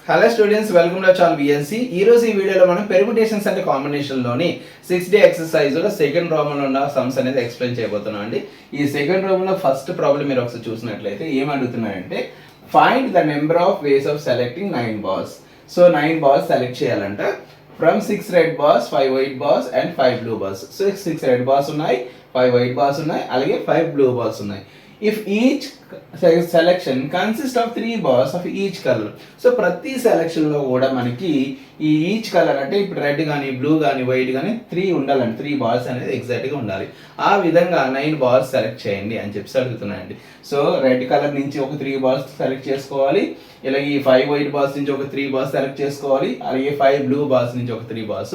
Hello students, welcome to channel BNC. ఈ రోజు ఈ వీడియోలో మనం పెర్ముటేషన్స్ అండ్ కాంబినేషన్ లోని 6 డే ఎక్సర్సైజ్ లో సెకండ్ ప్రాబ్లం లో ఉన్న సమ్స్ అనేది ఎక్స్ప్లెయిన్ చేయబోతున్నాం అండి. ఈ సెకండ్ ప్రాబ్లం లో ఫస్ట్ ప్రాబ్లం మీరు ఒకసారి చూసినట్లయితే ఏం అడుగుతున్నారంటే find the number of ways of selecting 9 balls. So 9 balls select చేయాలంట. From 6 red balls, 5 white balls and 5 blue balls. So 6 red balls ఉన్నాయి, 5 white balls ఉన్నాయి, అలాగే 5 blue balls ఉన్నాయి. If each selection consists of 3 balls of each color. So ప్రతి selection లో కూడా మనకి ఈ ఈచ్ కలర్ అంటే ఇప్పుడు రెడ్ కానీ బ్లూ కానీ వైట్ కానీ 3 ఉండాలండి. 3 balls అనేది ఎగ్జాక్ట్ గా ఉండాలి. ఆ విధంగా 9 balls సెలెక్ట్ చేయండి అని చెప్పి అడుగుతున్నాయండి. సో రెడ్ కలర్ నుంచి ఒక 3 balls సెలెక్ట్ చేసుకోవాలి, ఇలా ఈ 5 వైట్ బాల్స్ నుంచి ఒక 3 balls సెలెక్ట్ చేసుకోవాలి, అలాగే 5 బ్లూ బాల్స్ నుంచి ఒక 3 balls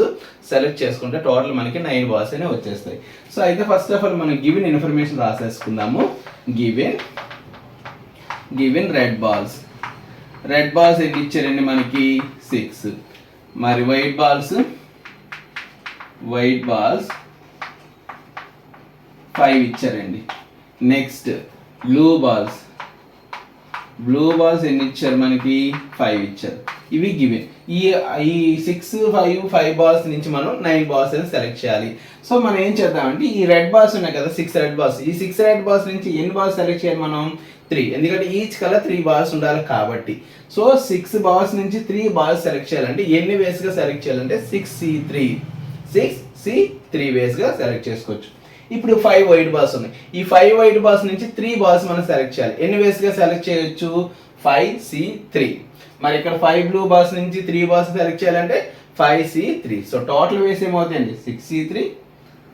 సెలెక్ట్ చేసుకుంటే టోటల్ మనకి 9 balls అనేవి వచ్చేస్తాయి. సో అయితే ఫస్ట్ ఆఫ్ ఆల్ మనం గివెన్ ఇన్ఫర్మేషన్ రాసేసుకుందాము. గివెన్ రెడ్ బాల్స్ ఎన్ని ఇచ్చారండి మనకి 6. మరి వైట్ బాల్స్ 5 ఇచ్చారండి. నెక్స్ట్ బ్లూ బాల్స్ ఎన్ని ఇచ్చారు మనకి 5 ఇచ్చారు. ఇవి గివెన్. ఈ 6, 5 balls నుంచి మనం 9 balls అని సెలెక్ట్ చేయాలి. సో మనం ఏం చేద్దామంటే ఈ రెడ్ బాల్స్ ఉన్నాయి కదా 6 red balls, ఈ 6 red balls నుంచి ఎన్ని balls సెలెక్ట్ చేయాలి మనం 3, ఎందుకంటే ఈచ్ కలర్ 3 balls ఉండాలి కాబట్టి. సో 6 balls నుంచి 3 balls సెలెక్ట్ చేయాలంటే ఎన్ని వేస్ గా సెలెక్ట్ చేయాలంటే 6C3 వేస్ గా సెలెక్ట్ చేసుకోవచ్చు. ఇప్పుడు 5 వైట్ బాల్స్ ఉన్నాయి, ఈ 5 వైట్ బాల్స్ నుంచి 3 balls మనం సెలెక్ట్ చేయాలి. ఎన్ని వేస్ గా సెలెక్ట్ చేయొచ్చు 5C3. మరి ఇక్కడ 5 బ్లూ బాల్స్ నుంచి 3 balls సెలెక్ట్ చేయాలంటే 5C3. సో టోటల్ వేస్ ఏమవుతాయండి 6C3,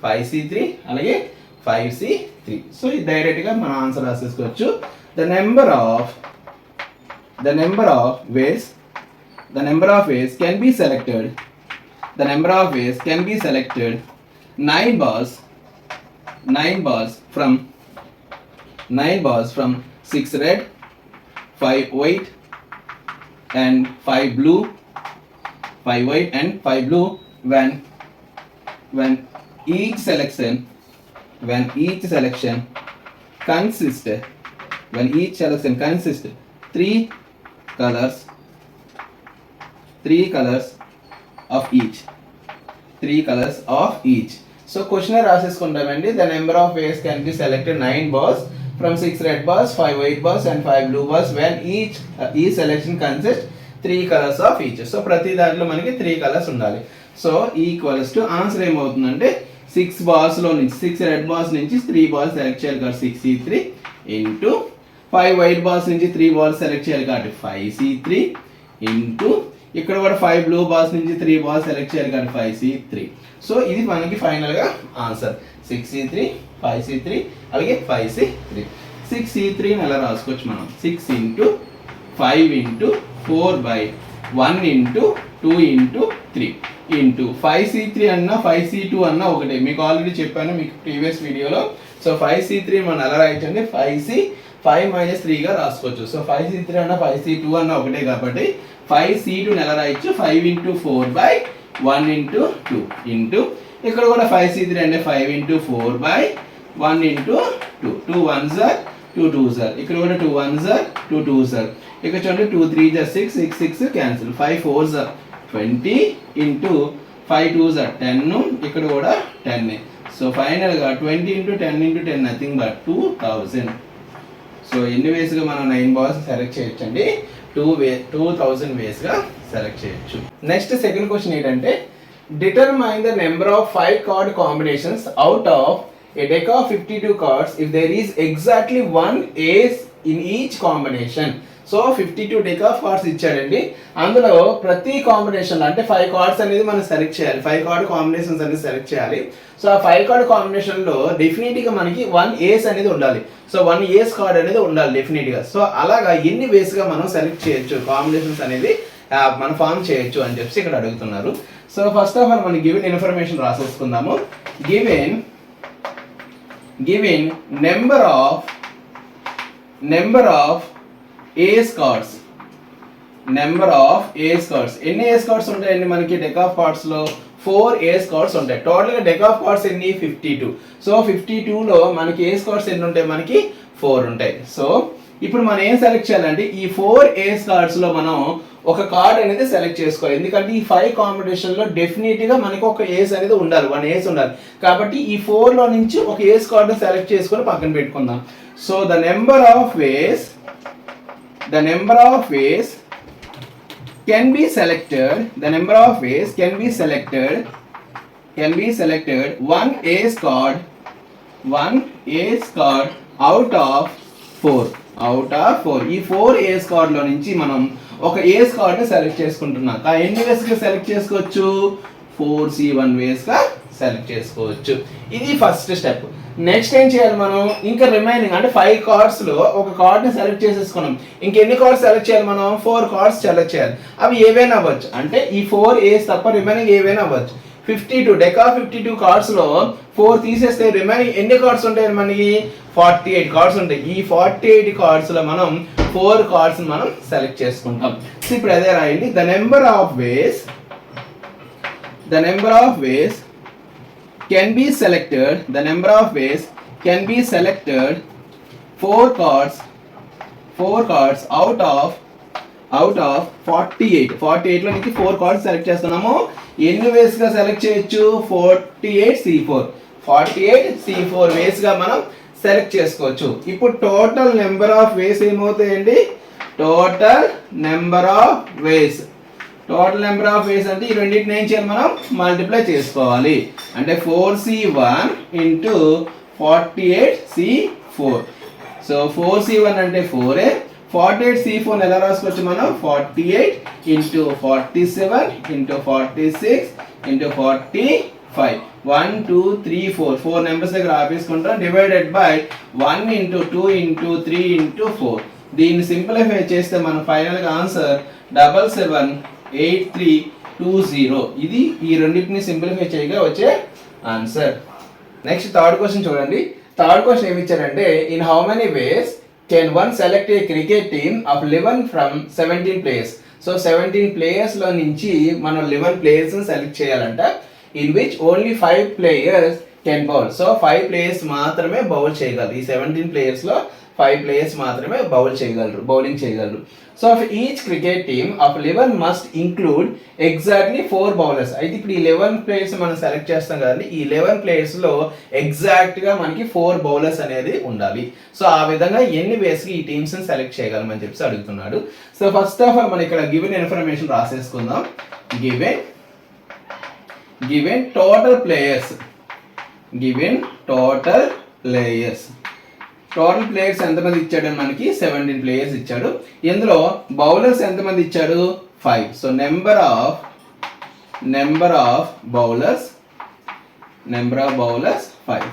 5C3 అలాగే 5C3. సో ఇది డైరెక్ట్ గా మనం answer రాసేసుకోవచ్చు. The number of ways can be selected. The number of ways can be selected 9 balls from 6 red, 5 white and 5 blue, 5 white and 5 blue when each selection consists 3 colors of each. So question రాసేసుకుంటామండి. The number of ways can be selected 9 balls from 6 red balls, 5 white balls and 5 blue balls when each selection consists 3 colors of each. So ప్రతి దాంట్లో మనకి 3 colors ఉండాలి. So equals to answer ఏమవుతుందంటే 6 balls లో నుంచి 6 red balls నుంచి 3 balls select చేయాలి కాబట్టి 6C3 ఇంటూ 5 వైట్ బాల్స్ నుంచి 3 balls సెలెక్ట్ చేయాలి కాబట్టి 5C3 ఇంటూ ఇక్కడ కూడా 5 బ్లూ బాల్స్ నుంచి 3 balls సెలెక్ట్ చేయాలి కాబట్టి 5C3. సో ఇది మనకి ఫైనల్ గా ఆన్సర్ 6C3, 5C3 అలాగే 5C3. 6C3 ఎలా రాసుకోవచ్చు మనం 6 into 5 into 4/1 into 2 into 3 into 5C3 అన్నా 5C2 అన్నా ఒకటే. మీకు ఆల్రెడీ చెప్పాను మీకు ప్రీవియస్ వీడియోలో. సో 5C3 మనం ఎలా రాయొచ్చండి 5 - 3 గా రాసుకోవచ్చు. సో 5C3 అన్నా 5C2 అన్నా ఒకటే కాబట్టి 5C2 ఎలా రాయొచ్చు 5 ఇంటూ 4/1 ఇంటూ 2 ఇంటూ ఇక్కడ కూడా 5C3 అంటే 5 into 4/1 into 2. 2 1s are 2 2s are, ఇక్కడ కూడా 2 1s are 2 2s are, ఇక్కడ చూడండి 2 3s are 6 6 6 cancel, 5 4s are 20 into 5 2s are 10, ఇక్కడ కూడా 10. సో ఫైనల్ గా 20 into 10 into 10 nothing but 2000. So ఎన్ని వేస్ గా మనం 9 balls సెలెక్ట్ చేయొచ్చు అండి 2000 వేస్ గా సెలెక్ట్ చేయొచ్చు. నెక్స్ట్ సెకండ్ క్వశ్చన్ ఏంటంటే determine the number of 5 card combinations out of a deck of 52 cards if there is exactly 1 ace in each combination. So 52 deck of cards ఇచ్చాడండి. అందులో ప్రతి కాంబినేషన్ అంటే 5 cards అనేది మనం సెలెక్ట్ చేయాలి, 5 card combinations అనేది select చేయాలి. సో ఆ 5 card combination లో డెఫినెట్ గా మనకి 1 ace అనేది ఉండాలి. సో 1 ace కార్డ్ అనేది ఉండాలి డెఫినెట్ గా. సో అలాగా ఎన్ని వేస్ గా మనం సెలెక్ట్ చేయొచ్చు కాంబినేషన్స్ అనేది మనం ఫామ్ చేయొచ్చు అని చెప్పి ఇక్కడ అడుగుతున్నారు. సో ఫస్ట్ ఆఫ్ ఆల్ మనం గివెన్ ఇన్ఫర్మేషన్ రాసేసుకుందాము. Given number of ace cards. ఎన్ని ఏస్ కార్డ్స్ ఉంటాయండి మనకి డెక్ ఆఫ్ కార్డ్స్ లో 4 ఏస్ కార్డ్స్ ఉంటాయి. టోటల్ గా డెక్ ఆఫ్ కార్డ్స్ ఎన్ని 52. సో 52 లో మనకి ఏస్ కార్డ్స్ ఎన్ని ఉంటాయి మనకి 4 ఉంటాయి. సో ఇప్పుడు మనం ఏం సెలెక్ట్ చేయాలంటే ఈ 4 ఏస్ కార్డ్స్ లో మనం ఒక కార్డ్ అనేది సెలెక్ట్ చేసుకోవాలి. ఎందుకంటే ఈ 5 కాంపిటీషన్ లో డెఫినెట్ గా మనకి ఒక ఏస్ అనేది ఉండాలి, 1 ఏస్ ఉండాలి. కాబట్టి ఈ 4 లో నుంచి ఒక ఏస్ కార్డ్ సెలెక్ట్ చేసుకొని పక్కన పెట్టుకుందాం. So the number of ways can be selected, the number of ways can be selected 1 ace card out of 4 ఈ 4 ఏస్ కార్డ్ లో నుంచి మనం ఒక ఏస్ కార్డ్ ని సెలెక్ట్ చేసుకుంటున్నాం. ఎన్ని వేస్ గా సెలెక్ట్ చేసుకోవచ్చు? 4C1 వేస్ గా సెలెక్ట్ చేసుకోవచ్చు. ఇది ఫస్ట్ స్టెప్. నెక్స్ట్ ఏం చేయాలి మనం? ఇంకా రిమైనింగ్ అంటే 5 కార్డ్స్ లో ఒక కార్డ్ ని సెలెక్ట్ చేసేసుకున్నాం. ఇంకెన్ని కార్డ్స్ సెలెక్ట్ చేయాలి మనం? 4 కార్డ్స్ సెలెక్ట్ చేయాలి. అవి ఏవైనా అవ్వచ్చు, అంటే ఈ 4 ఏస్ తప్ప రిమైనింగ్ ఏవైనా అవ్వచ్చు. 52 డెక్ ఆఫ్ 52 కార్డ్స్ లో 4 తీసేస్తే రిమైనింగ్ ఎన్ని కార్డ్స్ ఉంటాయి మనకి? 48 కార్డ్స్ ఉంటాయి. ఈ 48 కార్డ్స్ లో మనం 4 కార్డ్స్ మనం సెలెక్ట్ చేసుకుంటాం. సో ఇప్పుడు అదే రాయండి. The number of ways can be selected 4 cards out of 48 లో నుంచి 4 కార్డ్స్ సెలెక్ట్ చేస్తున్నాము. ఎన్ని వేస్ గా సెలెక్ట్ చేయొచ్చు? 48C4 వేస్ గా మనం సెలెక్ట్ చేసుకోవచ్చు. ఇప్పుడు టోటల్ నెంబర్ ఆఫ్ వేస్ ఏమవుతాయండి? టోటల్ నెంబర్ ఆఫ్ వేస్ అంటే ఈ రెండింటిని ఏం చేయాలి? మనం మల్టిప్లై చేసుకోవాలి. అంటే 4C1 into 48C4. So 4C1 అంటే 4, 48C4 ఎలా రాసుకోవచ్చు మనం? 48 ఇంటూ 47 ఇంటూ 46 ఇంటూ 45. 1 2 3 4 నెంబర్స్ దగ్గర ఆపేసుకుంటాం. Divided by 1 into 2 into 3 into 4. దీన్ని సింప్లిఫై చేస్తే మన ఫైనల్ గా ఆన్సర్ 778320. ఇది ఈ రెండింటిని సింప్లిఫై చేయగా వచ్చే ఆన్సర్. నెక్స్ట్ థర్డ్ క్వశ్చన్ చూడండి. థర్డ్ క్వశ్చన్ ఏమి ఇచ్చారంటే, in how many ways can one select A cricket team of 11 from 17 players? So 17 players లో నుంచి మనం 11 ప్లేయర్స్ సెలెక్ట్ చేయాలంట. In which only 5 players can bowl. So 5 players మాత్రమే bowl చేయగలరు. ఈ 17 ప్లేయర్స్ లో 5 ప్లేయర్స్ మాత్రమే బౌలింగ్ చేయగలరు. So of each cricket team of 11 must include exactly 4 bowlers. అయితే ఇప్పుడు ఈ 11 ప్లేయర్స్ మనం సెలెక్ట్ చేస్తాం కదండి. ఈ 11 ప్లేయర్స్ లో ఎగ్జాక్ట్ గా మనకి 4 బౌలర్స్ అనేది ఉండాలి. సో ఆ విధంగా ఎన్ని వేస్ కి ఈ టీమ్స్ ని సెలెక్ట్ చేయగలమని చెప్పి అడుగుతున్నాడు. సో ఫస్ట్ ఆఫ్ ఆల్ మనం ఇక్కడ గివెన్ ఇన్ఫర్మేషన్ రాసేసుకుందాం. Given total players. Total players ఎంతమంది ఇచ్చాడు? మనకి 17 ప్లేయర్స్ ఇచ్చాడు. ఇందులో బౌలర్స్ ఎంతమంది ఇచ్చాడు? 5. So number of bowlers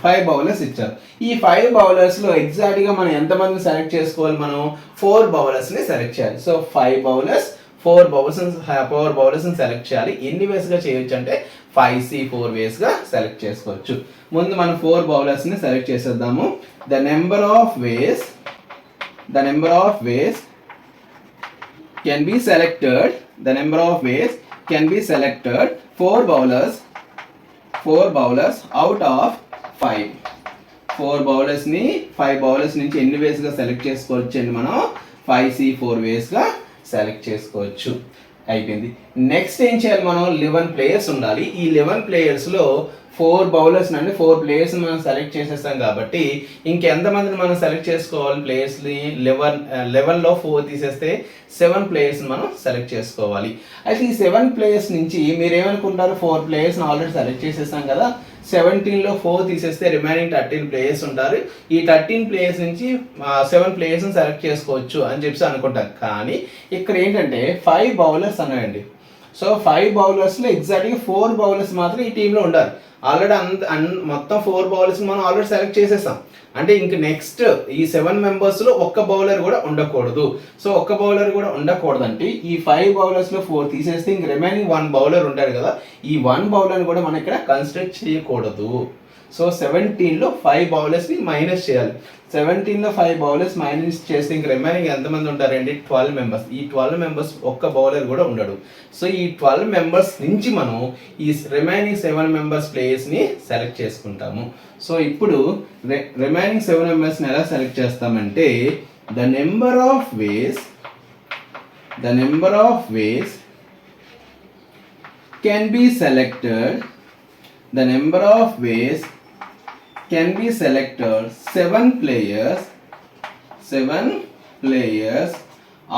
5 bowlers ఇచ్చారు. ఈ 5 బౌలర్స్ లో ఎగ్జాక్ట్ గా మనం ఎంతమందిని సెలెక్ట్ చేసుకోవాలి? మనం 4 బౌలర్స్ ని సెలెక్ట్ చేయాలి. సో 4 బౌలర్స్ ని సెలెక్ట్ చేయాలి. ఎన్ని వేస్ గా చేయొచ్చు అంటే 5C4 వేస్ గా సెలెక్ట్ చేసుకోవచ్చు. ముందు మనం 4 బౌలర్స్ ని సెలెక్ట్ చేసేద్దాము. The number of ways can be selected 4 bowlers out of 5. 4 bowlers ని 5 bowlers నుంచి ఎన్ని వేస్ గా సెలెక్ట్ చేసుకోవచ్చు అండి? మనం 5C4 వేస్ గా సెలెక్ట్ చేసుకోవచ్చు. అయిపోయింది. నెక్స్ట్ ఏం చేయాలి? మనం 11 ప్లేయర్స్ ఉండాలి. ఈ 11 ప్లేయర్స్ లో 4 బౌలర్స్ అంటే 4 ప్లేయర్స్ మనం సెలెక్ట్ చేసేస్తాం కాబట్టి ఇంకెంతమందిని మనం సెలెక్ట్ చేసుకోవాలి? ప్లేయర్స్ ని 11 లో 4 తీసేస్తే 7 ప్లేయర్స్ మనం సెలెక్ట్ చేసుకోవాలి. అయితే ఈ 7 ప్లేయర్స్ నుంచి మీరు ఏమనుకుంటారు? 4 ప్లేయర్స్ ఆల్రెడీ సెలెక్ట్ చేసేస్తాం కదా. 17 లో 4 తీసేస్తే రిమైనింగ్ 13 ప్లేయర్స్ ఉంటారు. ఈ 13 ప్లేయర్స్ నుంచి 7 ప్లేయర్స్ సెలెక్ట్ చేసుకోవచ్చు అని చెప్పి అనుకుంటారు. కానీ ఇక్కడ ఏంటంటే 5 బౌలర్స్ అన్నాయండి. సో 5 బౌలర్స్ లో ఎగ్జాక్ట్గా 4 బౌలర్స్ మాత్రం ఈ టీంలో ఉండాలి. ఆల్రెడీ మొత్తం 4 బౌలర్స్ మనం ఆల్రెడీ సెలెక్ట్ చేసేసాం. అంటే ఇంక నెక్స్ట్ ఈ 7 మెంబర్స్ లో ఒక్క బౌలర్ కూడా ఉండకూడదు. సో ఒక్క బౌలర్ కూడా ఉండకూడదంటే ఈ 5 బౌలర్స్ లో 4 తీసేస్తే ఇంక రిమైనింగ్ 1 బౌలర్ ఉంటాడు కదా. ఈ 1 బౌలర్ కూడా మనం ఇక్కడ కన్సిడర్ చేయకూడదు. సో 17 లో 5 బౌలర్స్ ని మైనస్ చేయాలి. 17 లో 5 బౌలర్స్ మైనస్ చేస్తే ఇంక రిమైనింగ్ ఎంతమంది ఉంటారండి? 12 మెంబర్స్. ఈ 12 మెంబర్స్ ఒక్క బౌలర్ కూడా ఉండడు. సో ఈ 12 మెంబర్స్ నుంచి మనం ఈ రిమైనింగ్ 7 మెంబర్స్ ప్లేయర్స్ ని సెలెక్ట్ చేసుకుంటాము. సో ఇప్పుడు రిమైనింగ్ 7 మెంబర్స్ ని ఎలా సెలెక్ట్ చేస్తామంటే the number of ways can be selected, the number of ways can be selected 7 players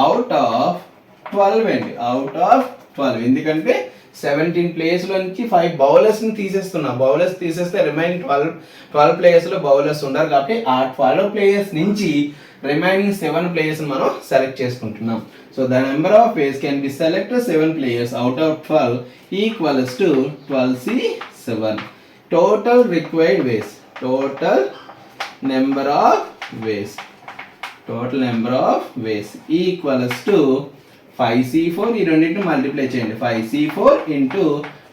out of 12 అండి, అవుట్ ఆఫ్ 12. ఎందుకంటే 17 ప్లేయర్స్ నుంచి 5 బౌలర్స్ని తీసేస్తున్నా. బౌలర్స్ తీసేస్తే రిమైనింగ్ 12 ప్లేయర్స్లో బౌలర్స్ ఉండరు కాబట్టి ఆ 12 ప్లేయర్స్ నుంచి రిమైనింగ్ 7 ప్లేయర్స్ మనం సెలెక్ట్ చేసుకుంటున్నాం. So the number of ways can be selected 7 players out of 12 equals to 12C7. Total required ways, total number of ways equals to 5C4. ఈ రెండింటిని multiply చేయండి. 5C4 into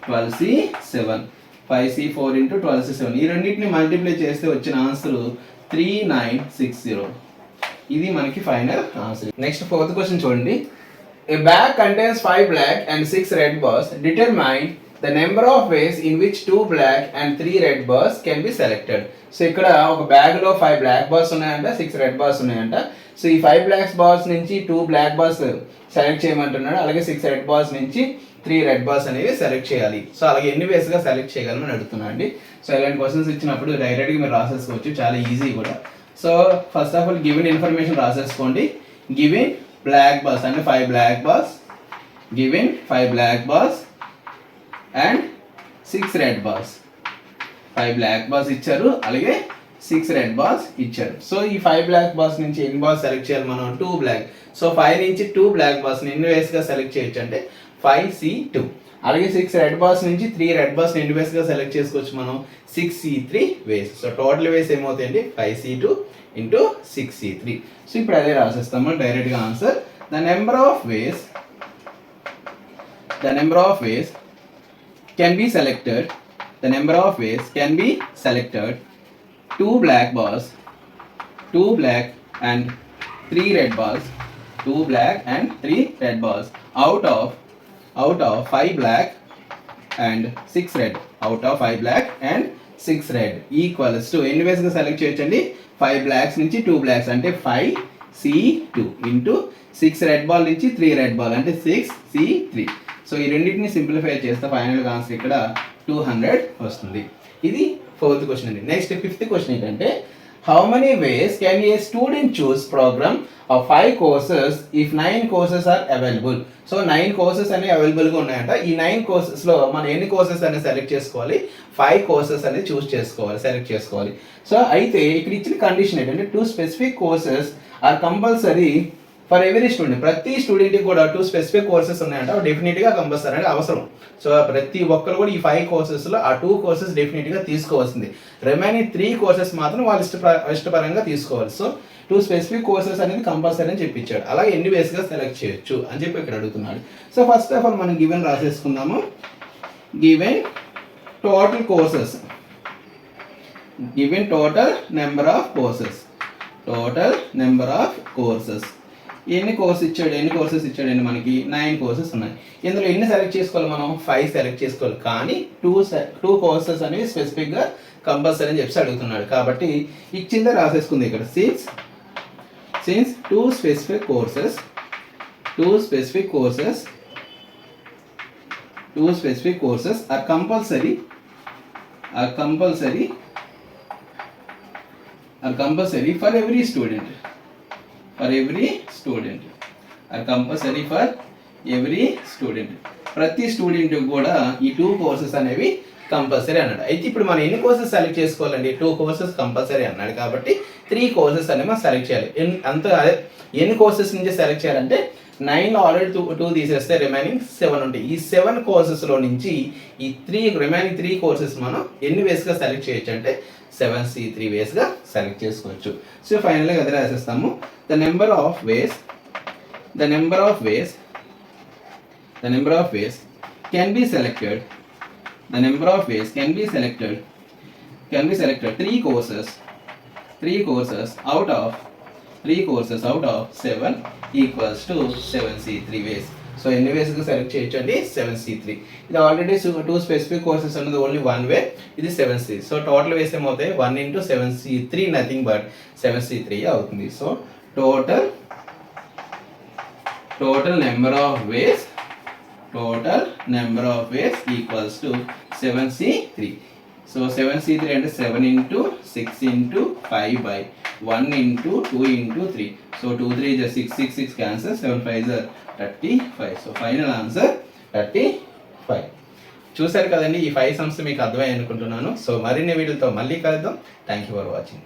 12C7. 5C4 into 12C7. ఈ రెండింటిని multiply చేస్తే వచ్చిన answer 3960. ఇది మనకి final answer. Next 4th question చూడండి. ఏ bag contains 5 black and 6 red balls. Determine the number of ways in which 2 black and 3 red balls can be selected. So ఇక్కడ ఒక bag లో 5 black balls ఉన్నాయంట, 6 red balls ఉన్నాయంట. So ఈ 5 black balls నుంచి 2 black balls select చేయమంటున్నాడు. అలాగే 6 red balls నుంచి 3 red balls అనేవి సెలెక్ట్ చేయాలి. సో అలాగే ఎన్ని వేస్ గా సెలెక్ట్ చేయగలమని అడుగుతున్నాను అండి. సో ఇలాంటి క్వశ్చన్స్ ఇచ్చినప్పుడు డైరెక్ట్ గా మీరు రాసేసుకోవచ్చు, చాలా ఈజీ కూడా. So first of all given information రాసేసుకోండి. గివెన్ బ్లాక్ బాల్స్ అంటే 5 black balls, given 5 black balls and 6 red balls. 5 black balls ఇచ్చారు, అలాగే 6 red balls ఇచ్చారు. సో ఈ 5 black balls నుంచి ఎన్ని బాల్స్ సెలెక్ట్ చేయాలి మనం? 2 black. సో 5 నుంచి 2 black balls ఎన్ని వేస్ గా సెలెక్ట్ చేయొచ్చు అంటే 5C2. అలాగే 6 red balls నుంచి 3 red balls ఎన్ని వేస్ గా సెలెక్ట్ చేసుకోవచ్చు మనం? 6C3 వేస్. సో టోటల్ వేస్ ఏమవుతాయండి? 5C2 into 6C3. సో ఇప్పుడు అదే రాసేస్తాము డైరెక్ట్ గా answer. The number of ways can be selected, the number of ways can be selected 2 black balls, 2 black and 3 red balls, 2 black and 3 red balls out of 5 black and 6 red, out of 5 black and 6 red equals to ఎన్ని వేస్ గా select చేయొచ్చండి? 5 blacks నుంచి 2 blacks అంటే 5C2 into 6 red ball నుంచి 3 red ball అంటే 6C3. So ఈ రెండింటిని simplify చేస్తే ఫైనల్ ఆన్సర్ ఇక్కడ 200 వస్తుంది. ఇది 4th క్వశ్చన్ అండి. నెక్స్ట్ 5th క్వశ్చన్ ఏంటంటే how many ways can a student choose program of 5 courses if 9 courses are available. So 9 courses అనేవి అవైలబుల్గా ఉన్నాయంట. ఈ 9 courses-లో మనం ఎన్ని కోర్సెస్ అనేది సెలెక్ట్ చేసుకోవాలి? 5 courses అనేది సెలెక్ట్ చేసుకోవాలి. సో అయితే ఇక్కడ ఇచ్చిన కండిషన్ ఏంటంటే 2 specific courses are compulsory for every student. ప్రతి స్టూడెంట్కి కూడా 2 specific courses ఉన్నాయంట, డెఫినెట్గా కంపల్సరీ అనేది అవసరం. సో ప్రతి ఒక్కరు కూడా ఈ 5 courses-లో ఆ 2 courses డెఫినెట్గా తీసుకోవాల్సింది. రిమైనింగ్ 3 courses మాత్రం వాళ్ళు ఇష్టపరంగా తీసుకోవాలి. సో 2 specific courses అనేది కంపల్సరీ అని చెప్పించాడు. అలాగే ఎన్ని వేస్గా సెలెక్ట్ చేయొచ్చు అని చెప్పి ఇక్కడ అడుగుతున్నాడు. సో ఫస్ట్ ఆఫ్ ఆల్ మనం గివెన్ రాసేసుకుందాము. Given total courses, given total number of courses. ఎన్ని కోర్సెస్ ఇచ్చాడండి? మనకి 9 courses ఉన్నాయి. ఇందులో ఎన్ని సెలెక్ట్ చేసుకోవాలి మనం? 5 సెలెక్ట్ చేసుకోవాలి. కానీ 2 courses అనేవి స్పెసిఫిక్గా కంపల్సరీ అని చెప్పి అడుగుతున్నాడు. కాబట్టి ఇచ్చిందే రాసేసుకుంది ఇక్కడ. Since 2 specific courses are compulsory for every student. ప్రతి స్టూడెంట్ కూడా ఈ 2 courses అనేవి కంపల్సరీ అన్నాడు. అయితే ఇప్పుడు మనం ఎన్ని కోర్సెస్ సెలెక్ట్ చేసుకోవాలండి? 2 courses కంపల్సరీ అన్నాడు కాబట్టి 3 courses అనేవి మనం సెలెక్ట్ చేయాలి. ఎన్ని కోర్సెస్ నుంచి సెలెక్ట్ చేయాలంటే 9 ఆల్రెడీ 2 తీసేస్తే రిమైనింగ్ 7 ఉంటాయి. ఈ 7 courses-లో నుంచి ఈ రిమైనింగ్ 3 courses మనం ఎన్ని వేస్గా సెలెక్ట్ చేయొచ్చు అంటే 7C3 వేస్గా సెలెక్ట్ చేసుకోవచ్చు. సో ఫైనల్గా అది రాసేస్తాము. The number of ways can be selected 3 courses out of 7 equals to 7C3 ways. So ఎన్ని వేస్గా సెలెక్ట్ చేయొచ్చు అండి? 7C3. ఇది ఆల్రెడీ 2 specific courses అన్నది ఓన్లీ 1 way, ఇది 7C. సో టోటల్ వేస్ ఏమవుతాయి? 1 into 7C3 nothing but 7C3 అవుతుంది. So total number of ways equals to 7C3. So 7C3 అంటే 7 into 6 into 5 by 1 into 2 into 3. So 2 3 is 6, 6 6 cancel, 7 5 is 35. So final answer 35. చూసారు కదండి, ఈ 5 sums మీకు అర్థమయ్యాయి అనుకుంటున్నాను. So మరిన్ని వీడియోలతో మళ్ళీ కలుద్దాం. Thank you for watching.